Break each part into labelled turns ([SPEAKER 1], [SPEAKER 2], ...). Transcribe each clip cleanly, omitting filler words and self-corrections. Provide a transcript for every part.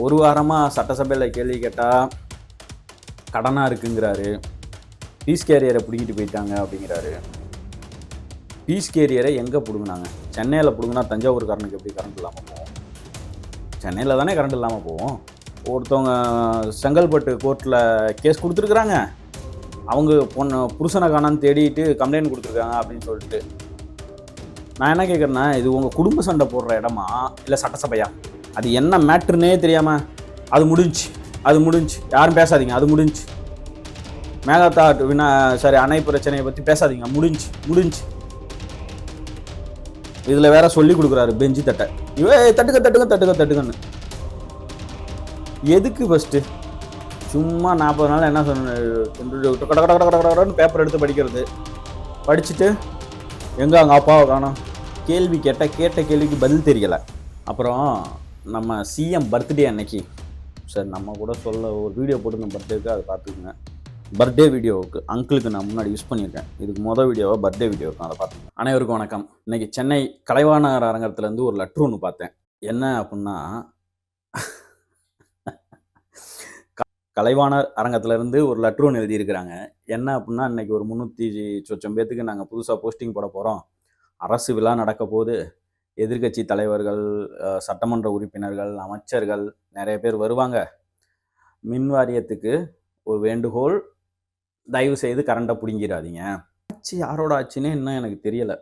[SPEAKER 1] ஒரு வாரமாக சட்டசபையில் கேள்வி கேட்டால் கடனாக இருக்குங்கிறாரு. பீஸ் கேரியரை பிடிக்கிட்டு போயிட்டாங்க அப்படிங்கிறாரு. பீஸ் கேரியரை எங்கே பிடுங்கினாங்க? சென்னையில் பிடுங்கினா தஞ்சாவூர்காரனுக்கு எப்படி கரண்ட் இல்லாமல் போகும்? சென்னையில் தானே கரண்ட் இல்லாமல் போகும். ஒருத்தவங்க செங்கல்பட்டு கோர்ட்டில் கேஸ் கொடுத்துருக்குறாங்க. அவங்க புருஷனை காணான்னு தேடிட்டு கம்ப்ளைண்ட் கொடுத்துருக்காங்க அப்படின்னு சொல்லிட்டு. நான் என்ன கேட்குறேன்னா, இது உங்கள் குடும்ப சண்டை போடுற இடமா இல்லை சட்டசபையா? அது என்ன மேட்ருன்னே தெரியாமல் அது முடிஞ்சு யாரும் பேசாதீங்க, அது முடிஞ்சு மேகதா அணை பிரச்சனையை பற்றி பேசாதீங்க, முடிஞ்சு இதில் வேற சொல்லி கொடுக்குறாரு பெஞ்சு தட்டை, தட்டுங்கன்னு. எதுக்கு ஃபஸ்ட்டு சும்மா 40 நாள் என்ன சொன்ன பேப்பர் எடுத்து படிக்கிறது, படிச்சுட்டு எங்கே அவங்க அப்பாவை காணோம், கேள்வி கேட்ட கேள்விக்கு பதில் தெரியலை. அப்புறம் நம்ம சிஎம் பர்த்டே அன்னைக்கு சார் நம்ம கூட சொல்ல ஒரு வீடியோ போட்டு பர்த்டேக்கு அதை பார்த்துக்குங்க. பர்த்டே வீடியோவுக்கு அங்கிளுக்கு நான் முன்னாடி யூஸ் பண்ணியிருக்கேன். இதுக்கு மொதல் வீடியோவை பர்த்டே வீடியோவுக்கு அதை பார்த்துக்கேன். அனைவருக்கும் வணக்கம். இன்றைக்கி சென்னை கலைவாணர் அரங்கத்துலேருந்து ஒரு லெட்ரு ஒன்று பார்த்தேன். என்ன அப்படின்னா, கலைவாணர் அரங்கத்துலேருந்து ஒரு லெட்ரு ஒன்று எழுதியிருக்கிறாங்க. என்ன அப்படின்னா, இன்றைக்கி ஒரு 300 சொச்சம் பேத்துக்கு நாங்கள் புதுசாக போஸ்டிங் போட போகிறோம். அரசு விழா நடக்க போது, எதிர்கட்சி தலைவர்கள், சட்டமன்ற உறுப்பினர்கள், அமைச்சர்கள் நிறைய பேர் வருவாங்க. மின் வாரியத்துக்கு ஒரு வேண்டுகோள், தயவு செய்து கரண்ட்டை பிடுங்கிடாதீங்க. ஆட்சி யாரோட ஆட்சின்னே இன்னும் எனக்கு தெரியலை.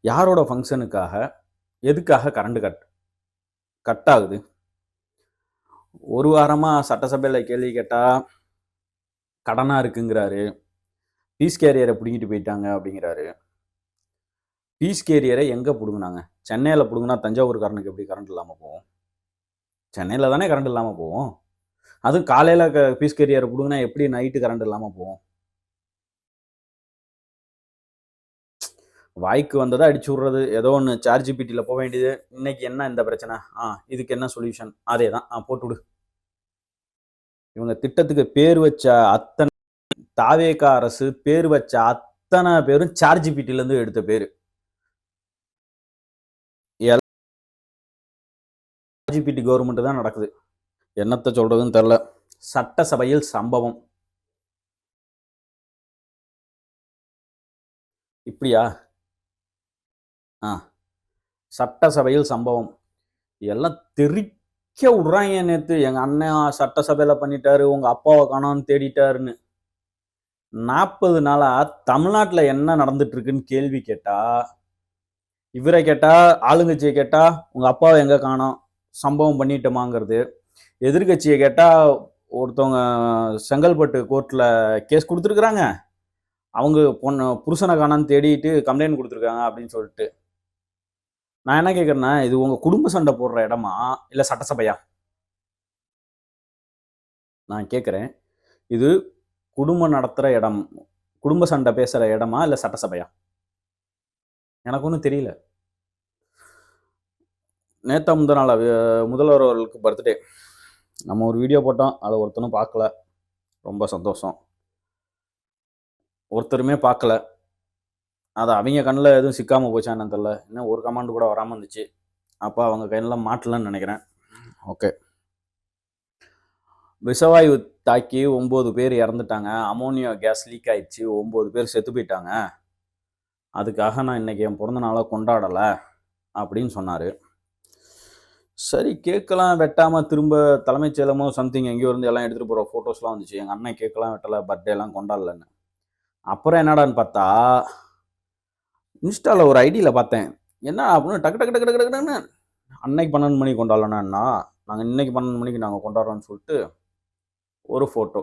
[SPEAKER 1] யாரோட ஃபங்க்ஷனுக்காக எதுக்காக கரண்ட் கட் ஆகுது? ஒரு வாரமாக சட்டசபையில் கேள்வி கேட்டால் கடனாக இருக்குங்கிறாரு. பீஸ் கேரியரை பிடிங்கிட்டு போயிட்டாங்க அப்படிங்கிறாரு. பீஸ் கேரியரை எங்கே பிடுங்கினாங்க? சென்னையில் பிடுங்கினா தஞ்சாவூர்காரனுக்கு எப்படி கரண்ட் இல்லாமல் போகும்? சென்னையில் தானே கரண்ட் இல்லாமல் போகும். அதுவும் காலையில் பீஸ் கேரியரை பிடுங்கினா எப்படி நைட்டு கரண்ட் இல்லாமல் போகும்? வாய்க்கு வந்ததை அடிச்சு விட்றது, ஏதோ ஒன்று சார்ஜிபிட்டியில் போக வேண்டியது. இன்னைக்கு என்ன இந்த பிரச்சனை, இதுக்கு என்ன சொல்யூஷன், அதே தான் போட்டுவிடு. இவங்க திட்டத்துக்கு பேர் வச்ச அத்தனை தாவேகா அரசு பேர் வச்ச அத்தனை பேரும் சார்ஜிபிட்டிலேருந்து எடுத்த பேர். ஜிபிடி கவர்மெண்ட் தான் நடக்குது. என்னத்தை சொல்றதுன்னு தெரியல. சட்டசபையில் சம்பவம் இப்படியா? சட்டசபையில் சம்பவம் எல்லாம் தெரிக்க விடுறாங்க. நேற்று எங்க அண்ணன் சட்டசபையில பண்ணிட்டாரு, உங்க அப்பாவை காணோன்னு தேடிட்டாருன்னு. 40 நாளா தமிழ்நாட்டில் என்ன நடந்துட்டு இருக்குன்னு கேள்வி கேட்டா, இவரை கேட்டா, ஆளுங்கட்சியை கேட்டா உங்க அப்பாவை எங்க காணோம், சம்பவம் பண்ணிட்டோமாங்கிறது. எதிர்கட்சியை கேட்டால் ஒருத்தவங்க செங்கல்பட்டு கோர்ட்டில் கேஸ் கொடுத்துருக்குறாங்க. அவங்க புருஷனை காணான்னு தேடிட்டு கம்ப்ளைண்ட் கொடுத்துருக்காங்க அப்படின்னு சொல்லிட்டு. நான் என்ன கேட்குறேன்னா, இது உங்கள் குடும்ப சண்டை போடுற இடமா இல்லை சட்டசபையா? நான் கேட்குறேன், இது குடும்பம் நடத்துகிற இடம், குடும்ப சண்டை பேசுகிற இடமா இல்லை சட்டசபையா? எனக்கு ஒன்றும் தெரியல. நேற்று முந்தின நாள் முதல்வர் அவர்களுக்கு பர்த்டே, நம்ம ஒரு வீடியோ போட்டோம், அதை ஒருத்தனும் பார்க்கல. ரொம்ப சந்தோஷம். ஒருத்தருமே பார்க்கல. அது அவங்க கண்ணில் எதுவும் சிக்காமல் போச்சான்னு தெரில. இன்னும் ஒரு கமெண்ட் கூட வராமல் இருந்துச்சு. அப்போ அவங்க கையில் மாட்டலன்னு நினைக்கிறேன். ஓகே. விஷவாயு தாக்கி 9 பேர் இறந்துட்டாங்க. அமோனியா கேஸ் லீக் ஆயிடுச்சு, 9 பேர் செத்து போயிட்டாங்க. அதுக்காக நான் இன்றைக்கி என் பிறந்த நாளை கொண்டாடலை அப்படின்னு சொன்னார். சரி, கேட்கலாம் வெட்டாமல் திரும்ப தலைமைச் செயலமோ சம்திங் எங்கேயோ இருந்து எல்லாம் எடுத்துகிட்டு போகிற ஃபோட்டோஸ்லாம் வந்துச்சு. எங்கள் அண்ணன் கேட்கலாம் வெட்டலை, பர்த்டேலாம் கொண்டாடலன்னு. அப்புறம் என்னடான்னு பார்த்தா, இன்ஸ்டாவில் ஒரு ஐடியில் பார்த்தேன். என்ன அப்படின்னு டக்குன்னு அன்னைக்கு 12 மணிக்கு கொண்டாடலன்னா, நாங்கள் இன்னைக்கு 12 மணிக்கு நாங்கள் கொண்டாடுறோன்னு சொல்லிட்டு ஒரு ஃபோட்டோ.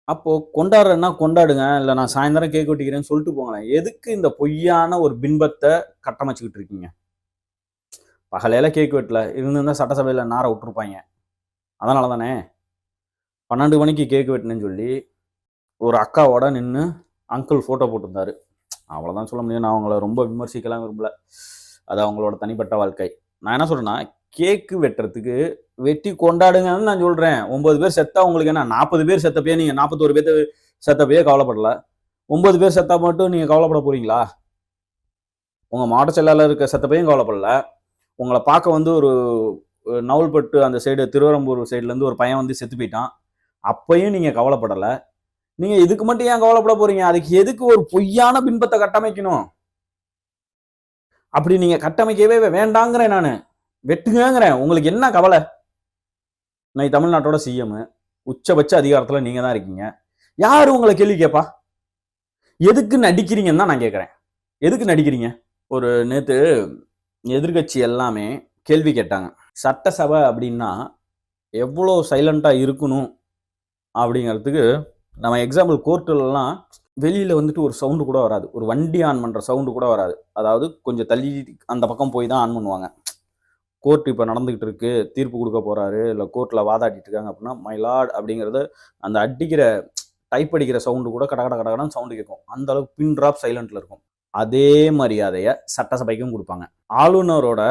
[SPEAKER 1] அப்போது கொண்டாடுறேன்னா கொண்டாடுங்க, இல்லை நான் சாயந்தரம் கேக் வெட்டிக்கிறேன்னு சொல்லிட்டு போங்களேன். எதுக்கு இந்த பொய்யான ஒரு பின்பத்தை கட்டமைச்சிக்கிட்டு இருக்கீங்க? பகலையில் கேக் வெட்டல இருந்திருந்தால் சட்டசபையில் நாரை விட்டுருப்பாங்க. அதனால தானே 12 மணிக்கு கேக் வெட்டினேன்னு சொல்லி ஒரு அக்காவோட நின்று அங்கிள் ஃபோட்டோ போட்டிருந்தாரு. அவ்வளோதான் சொல்ல முடியும். நான் அவங்கள ரொம்ப விமர்சிக்கலாம் விரும்பல, அது அவங்களோட தனிப்பட்ட வாழ்க்கை. நான் என்ன சொல்கிறேன்னா, கேக்கு வெட்டுறதுக்கு வெட்டி கொண்டாடுங்கன்னு நான் சொல்கிறேன். 9 பேர் செத்தா உங்களுக்கு என்ன? 40 பேர் செத்தப்பே நீங்கள் 41 பேர் செத்தப்பையே கவலைப்படல. 9 பேர் செத்தா மட்டும் நீங்கள் கவலைப்பட போகிறீங்களா? உங்கள் மாவட்ட செயலாளர் இருக்க செத்தப்பையும் கவலைப்படல. உங்களை பார்க்க வந்து ஒரு நவல்பட்டு அந்த சைடு திருவரம்பூர் சைட்லேருந்து ஒரு பையன் வந்து செத்து போயிட்டான். அப்பயும் நீங்கள் கவலைப்படலை. நீங்கள் இதுக்கு மட்டும் ஏன் கவலைப்பட போறீங்க? அதுக்கு எதுக்கு ஒரு பொய்யான பின்பத்தை கட்டமைக்கணும்? அப்படி நீங்கள் கட்டமைக்கவே வேண்டாங்கிறேன். நான் வெட்டுங்கிறேன். உங்களுக்கு என்ன கவலை? நான் தமிழ்நாட்டோட சிஎம், உச்சபட்ச அதிகாரத்தில் நீங்கள் தான் இருக்கீங்க. யாரு உங்களை கேள்வி கேட்பா? எதுக்கு நடிக்கிறீங்கன்னு தான் நான் கேட்குறேன். எதுக்கு நடிக்கிறீங்க? ஒரு நேற்று எதிர்கட்சி எல்லாமே கேள்வி கேட்டாங்க. சட்டசபை அப்படின்னா எவ்வளோ சைலண்டாக இருக்கணும் அப்படிங்கிறதுக்கு நம்ம எக்ஸாம்பிள் கோர்ட்டுலலாம் வெளியில் வந்துட்டு ஒரு சவுண்டு கூட வராது. ஒரு வண்டி ஆன் பண்ணுற சவுண்டு கூட வராது. அதாவது கொஞ்சம் தள்ளி அந்த பக்கம் போய் தான் ஆன் பண்ணுவாங்க. கோர்ட் இப்போ நடந்துகிட்டு இருக்கு, தீர்ப்பு கொடுக்க போகிறாரு, இல்லை கோர்ட்டில் வாதாடிட்டு இருக்காங்க அப்படின்னா மை லார்ட் அப்படிங்கிறது அந்த அடிக்கிற டைப் அடிக்கிற சவுண்டு கூட கடகடன்னு சவுண்டு கேட்கும். அந்த அளவுக்கு பின் ட்ராப் சைலண்ட்ல இருக்கும். அதே மரியாதையை சட்டசபைக்கும் கொடுப்பாங்க. ஆளுநரோட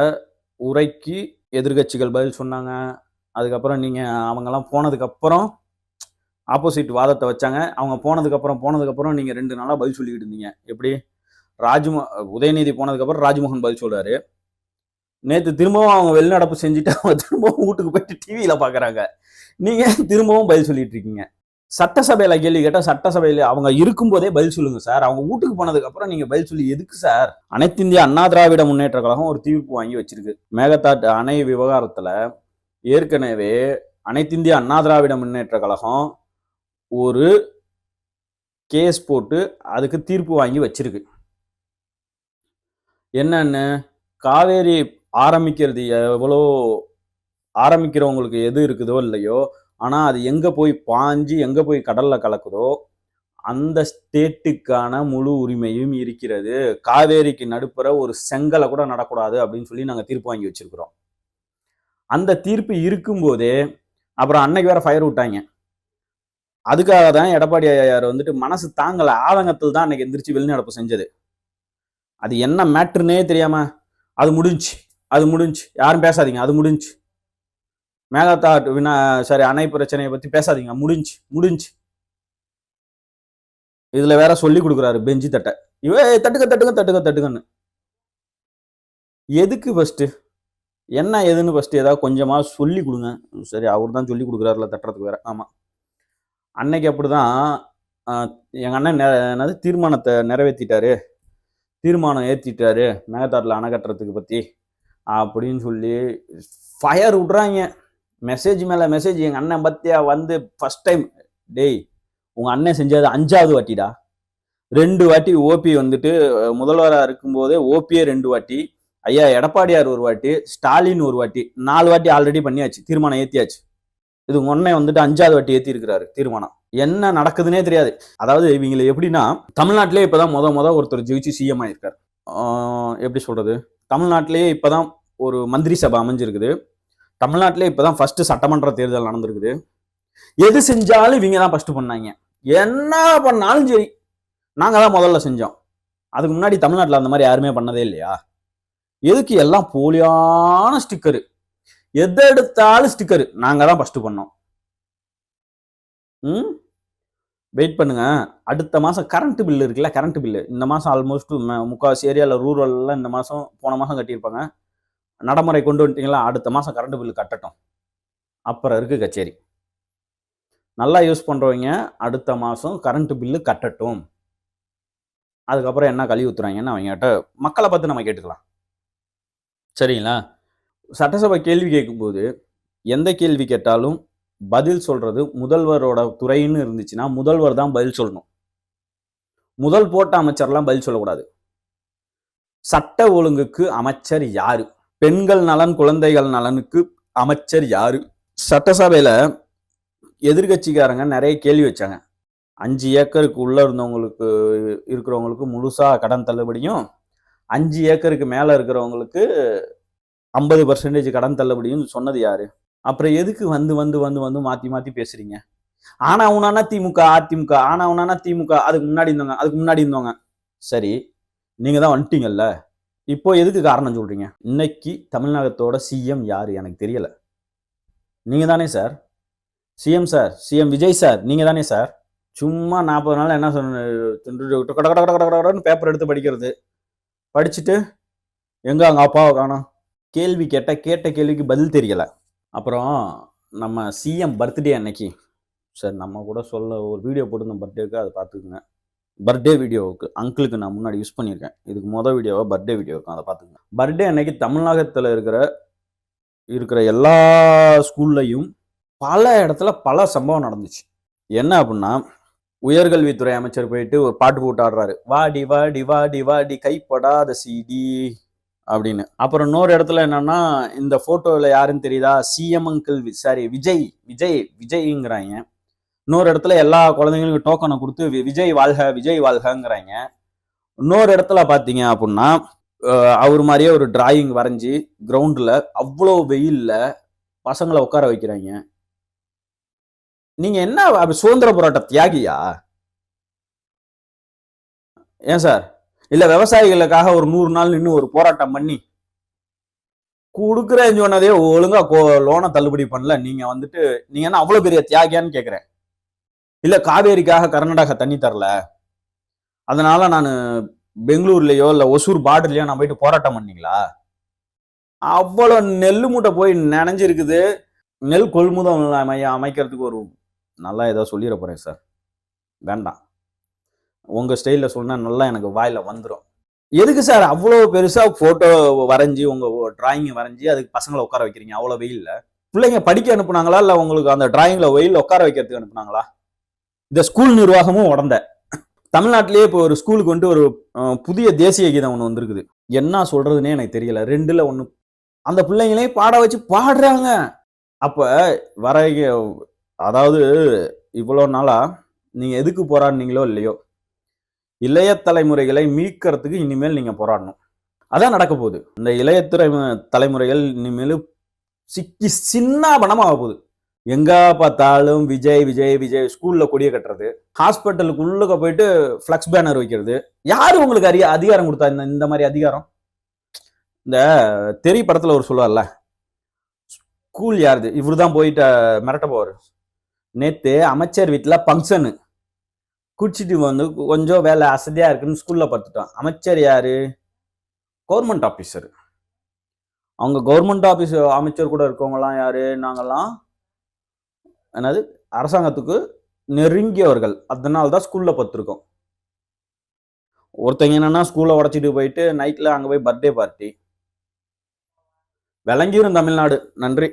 [SPEAKER 1] உரைக்கு எதிர்கட்சிகள் பதில் சொன்னாங்க. அதுக்கப்புறம் நீங்கள் அவங்கெல்லாம் போனதுக்கப்புறம் ஆப்போசிட் வாதத்தை வச்சாங்க. அவங்க போனதுக்கப்புறம் நீங்கள் 2 நாளாக பதில் சொல்லிக்கிட்டு இருந்தீங்க. எப்படி? உதயநிதி போனதுக்கப்புறம் ராஜ்மோகன் பதில் சொல்கிறாரு. நேற்று திரும்பவும் அவங்க வெளிநடப்பு செஞ்சுட்டு அவங்க திரும்பவும் வீட்டுக்கு போயிட்டு டிவியில் பார்க்குறாங்க. நீங்கள் திரும்பவும் பதில் சொல்லிட்டு இருக்கீங்க. சட்டசபையில் கேள்வி கேட்டால் சட்டசபையில் அவங்க இருக்கும்போதே பதில் சொல்லுங்க சார். அவங்க வீட்டுக்கு போனதுக்கப்புறம் நீங்கள் பதில் சொல்லி எதுக்கு சார்? அனைத்து இந்திய அண்ணா திராவிட முன்னேற்ற கழகம் ஒரு தீர்ப்பு வாங்கி வச்சிருக்கு. மேகதாட்டு அணை விவகாரத்தில் ஏற்கனவே அனைத்து இந்திய அண்ணா திராவிட முன்னேற்ற கழகம் ஒரு கேஸ் போட்டு அதுக்கு தீர்ப்பு வாங்கி வச்சிருக்கு. என்னன்னு, காவேரி ஆரம்பிக்கிறவங்களுக்கு எது இருக்குதோ இல்லையோ, ஆனால் அது எங்கே போய் பாஞ்சு எங்கே போய் கடலில் கலக்குதோ அந்த ஸ்டேட்டுக்கான முழு உரிமையும் இருக்கிறது. காவேரிக்கு நடுப்புற ஒரு செங்கலை கூட நடக்கூடாது அப்படின்னு சொல்லி நாங்கள் தீர்ப்பு வாங்கி வச்சிருக்கிறோம். அந்த தீர்ப்பு இருக்கும்போதே அப்புறம் அன்னைக்கு வேற ஃபயர் விட்டாங்க. அதுக்காக தான் எடப்பாடி ஐயார் வந்துட்டு மனசு தாங்கலை, ஆதங்கத்தில் தான் அன்னைக்கு எந்திரிச்சு வெளிநடப்பு செஞ்சது. அது என்ன மேட்ருன்னே தெரியாம அது முடிஞ்சு யாரும் பேசாதீங்க, அது முடிஞ்சு. மேகதாட் அணை பிரச்சனையை பத்தி பேசாதீங்க, முடிஞ்சு. இதுல வேற சொல்லி கொடுக்குறாரு பெஞ்சி தட்ட, தட்டுங்கன்னு. எதுக்கு ஃபர்ஸ்ட் என்ன எதுன்னு ஃபர்ஸ்ட் ஏதாவது கொஞ்சமா சொல்லி கொடுங்க. சரி, அவர் தான் சொல்லி கொடுக்குறாருல தட்டுறதுக்கு வேற. ஆமா, அன்னைக்கு அப்படிதான் எங்க அண்ணன் தீர்மானத்தை நிறைவேற்றிட்டாரு, தீர்மானம் ஏற்றிட்டாரு மேகதாட்டில் அணை கட்டுறதுக்கு பற்றி அப்படின்னு சொல்லி ஃபயர் விட்றாங்க. மெசேஜ் மேலே மெசேஜ். எங்கள் அண்ணன் பற்றியா வந்து ஃபஸ்ட் டைம், டேய் உங்கள் அண்ணன் செஞ்சது 5வது வாட்டிடா. 2 வாட்டி ஓபி வந்துட்டு முதல்வராக இருக்கும்போதே ஓபியே 2 வாட்டி, ஐயா எடப்பாடியார் 1 வாட்டி, ஸ்டாலின் 1 வாட்டி, 4 வாட்டி ஆல்ரெடி பண்ணியாச்சு, தீர்மானம் ஏற்றியாச்சு. இது உடனே வந்துட்டு 5வது வாட்டி ஏற்றி இருக்கிறாரு தீர்மானம். என்ன நடக்குதுன்னே தெரியாது. அதாவது இவங்களை எப்படின்னா, தமிழ்நாட்டிலே இப்போதான் முத ஒருத்தர் ஜெயிச்சு சிஎம் ஆயிருக்காரு. எப்படி சொல்றது, தமிழ்நாட்டிலேயே இப்போதான் ஒரு மந்திரி சபை அமைஞ்சிருக்குது. தமிழ்நாட்டிலே இப்போதான் ஃபர்ஸ்ட் சட்டமன்ற தேர்தல் நடந்திருக்குது. எது செஞ்சாலும் இவங்க தான் ஃபர்ஸ்ட் பண்ணாங்க. என்ன பண்ணாலும் சரி நாங்க தான் முதல்ல செஞ்சோம். அதுக்கு முன்னாடி தமிழ்நாட்டில் அந்த மாதிரி யாருமே பண்ணதே இல்லையா? எதுக்கு எல்லாம் போலியான ஸ்டிக்கரு, எதை எடுத்தாலும் ஸ்டிக்கரு, நாங்க தான் ஃபர்ஸ்ட் பண்ணோம். வெயிட் பண்ணுங்க, அடுத்த மாசம் கரண்ட் பில்லு இருக்குல்ல, கரண்ட் பில்லு இந்த மாசம் ஆல்மோஸ்ட் முக்கால்வாசி ஏரியாவில் ரூரல்லாம் இந்த மாசம் போன மாசம் கட்டியிருப்பாங்க. நடைமுறை கொண்டு வந்துட்டீங்களா? அடுத்த மாசம் கரண்ட் பில்லு கட்டட்டும், அப்புறம் இருக்கு கச்சேரி. நல்லா யூஸ் பண்றவங்க அடுத்த மாசம் கரண்ட் பில்லு கட்டட்டும். அதுக்கப்புறம் என்ன கழுவி ஊத்துறாங்கன்னு அவங்ககிட்ட மக்களை பார்த்து நம்ம கேட்டுக்கலாம். சரிங்களா? சட்டசபை கேள்வி கேட்கும்போது எந்த கேள்வி கேட்டாலும் பதில் சொல்றது முதல்வரோட துறைன்னு இருந்துச்சுன்னா முதல்வர் தான் பதில் சொல்லணும். முதல் போட்ட அமைச்சர்லாம் பதில் சொல்லக்கூடாது. சட்ட ஒழுங்குக்கு அமைச்சர் யாரு? பெண்கள் நலன் குழந்தைகள் நலனுக்கு அமைச்சர் யாரு? சட்டசபையில எதிர்கட்சிக்காரங்க நிறைய கேள்வி வச்சாங்க. 5 ஏக்கருக்கு உள்ள இருந்தவங்களுக்கு இருக்கிறவங்களுக்கு முழுசா கடன் தள்ளுபடியும், 5 ஏக்கருக்கு மேல இருக்கிறவங்களுக்கு 50% கடன் தள்ளுபடியும் சொன்னது யாரு? அப்புறம் எதுக்கு வந்து வந்து வந்து வந்து மாத்தி மாத்தி பேசுறீங்க? ஆனா உனானா திமுக, அதிமுக, ஆனா உனானா திமுக, அதுக்கு முன்னாடி இருந்தவங்க. சரி, நீங்க தான் வந்துட்டீங்கல்ல, இப்போ எதுக்கு காரணம் சொல்றீங்க? இன்னைக்கு தமிழ்நாட்டோட சிஎம் யாரு எனக்கு தெரியல. நீங்க தானே sir CM sir, CM Vijay sir, நீங்க தானே சார். சும்மா 40 நாள் என்ன சொன்ன பேப்பர் எடுத்து படிக்கிறது, படிச்சுட்டு எங்க அங்க அப்பாவை காணோம், கேள்வி கேட்ட கேள்விக்கு பதில் தெரியல. அப்புறம் நம்ம சிஎம் பர்த்டே அன்னைக்கு, சார் நம்ம கூட சொல்ல ஒரு வீடியோ போட்டிருந்தோம் பர்த்டேக்கு, அதை பார்த்துக்குங்க. பர்த்டே வீடியோவுக்கு அங்கிளுக்கு நான் முன்னாடி யூஸ் பண்ணியிருக்கேன். இதுக்கு வீடியோவா பர்த்டே வீடியோவுக்கு, அதை பார்த்துக்குங்க. பர்த்டே அன்னைக்கு தமிழகத்தில் இருக்கிற எல்லா ஸ்கூல்லையும் பல இடத்துல பல சம்பவம் நடந்துச்சு. என்ன அப்படின்னா, உயர்கல்வித்துறை அமைச்சர் போயிட்டு ஒரு பாட்டு போட்டு ஆடுறாரு, வாடி வாடி வாடி வாடி கைப்படாத சிடி அப்படின்னு. அப்புறம் இன்னொரு இடத்துல என்னன்னா, இந்த போட்டோல யாருன்னு தெரியுதா, CM uncle sorry Vijay Vijay விஜய்ங்கிறாங்க. இன்னொரு இடத்துல எல்லா குழந்தைங்களுக்கும் டோக்கனை கொடுத்து விஜய் வாழ்க விஜய் வாழ்கங்கிறாங்க. இன்னொரு இடத்துல பாத்தீங்க அப்படின்னா, அவர் மாதிரியே ஒரு டிராயிங் வரைஞ்சி கிரவுண்ட்ல அவ்வளோ வெயில்ல பசங்களை உட்கார வைக்கிறாங்க. நீங்க என்ன சுதந்திர போராட்ட தியாகியா? ஏன் சார்? இல்ல விவசாயிகளுக்காக ஒரு 100 நாள் நின்று ஒரு போராட்டம் பண்ணி கொடுக்குறேன்னு சொன்னதே ஒழுங்கா லோனை தள்ளுபடி பண்ணல. நீங்க நீங்க என்ன அவ்வளவு பெரிய தியாகியான்னு கேக்குறேன். இல்ல காவேரிக்காக கர்நாடகா தண்ணி தரல, அதனால நான் பெங்களூர்லயோ இல்ல ஒசூர் பார்டர்லயோ நான் போயிட்டு போராட்டம் பண்ணீங்களா? அவ்வளவு நெல்லு மூட்டை போய் நினைஞ்சிருக்குது. நெல் கொள்முதல் அமைக்கிறதுக்கு ஒரு நல்லா ஏதோ சொல்லிட போறேன் சார், வேண்டாம். உங்க ஸ்டைல்ல சொன்னா நல்லா எனக்கு வாயில வந்துடும். எதுக்கு சார் அவ்வளவு பெருசா போட்டோ வரைஞ்சி உங்க டிராயிங் வரைஞ்சி அதுக்கு பசங்களை உட்கார வைக்கிறீங்க அவ்வளவு வெயில்ல? பிள்ளைங்க படிக்க அனுப்புனாங்களா இல்ல உங்களுக்கு அந்த டிராயிங்ல வெயில்ல உட்கார வைக்கிறதுக்கு அனுப்புனாங்களா? இந்த ஸ்கூல் நிர்வாகமும் உடந்த. தமிழ்நாட்டிலேயே இப்போ ஒரு ஸ்கூலுக்கு ஒரு புதிய தேசிய கீதம் ஒன்று வந்திருக்குது. என்ன சொல்றதுன்னே எனக்கு தெரியல. 2ல் 1 அந்த பிள்ளைங்களையும் பாட வச்சு பாடுறாங்க. அப்ப வர அதாவது இவ்வளவு நாளா நீங்க எதுக்கு போராடினீங்களோ இல்லையோ, இளைய தலைமுறைகளை மீட்கிறதுக்கு இனிமேல் நீங்க போராடணும். அதான் நடக்க போகுது. இந்த இளைய தலைமுறைகள் இனிமேல் சிக்கி சின்ன பணமா ஆக போகுது. எங்க பார்த்தாலும் விஜய் விஜய் விஜய், ஸ்கூல்ல கொடிய கட்டுறது, ஹாஸ்பிட்டலுக்குள்ள போயிட்டு பிளக்ஸ் பேனர் வைக்கிறது. யாரு உங்களுக்கு அதிகாரம் கொடுத்தா இந்த மாதிரி அதிகாரம்? இந்த தெரி படத்துல ஒரு சொல்லுவார்ல, ஸ்கூல் யாருது, இவருதான் போயிட்டு மிரட்ட போவாரு. நேத்து அமைச்சர் வீட்டுல பங்கன், குடிச்சிட்டு கொஞ்சம் வேலை அசதியா இருக்குன்னு ஸ்கூல்ல பார்த்துட்டோம். அமைச்சர் யாரு? Government officer. அவங்க கவர்மெண்ட் ஆபீஸ் அமைச்சர் கூட இருக்கவங்க எல்லாம் யாரு? நாங்கெல்லாம் என்னது அரசாங்கத்துக்கு நெருங்கியவர்கள். அதனால்தான் ஸ்கூல்ல பத்திருக்கோம். ஒருத்தங்க என்னன்னா ஸ்கூல்ல உடைச்சிட்டு போயிட்டு நைட்ல அங்க போய் பர்த்டே பார்ட்டி. விளங்கிரும் தமிழ்நாடு. நன்றி.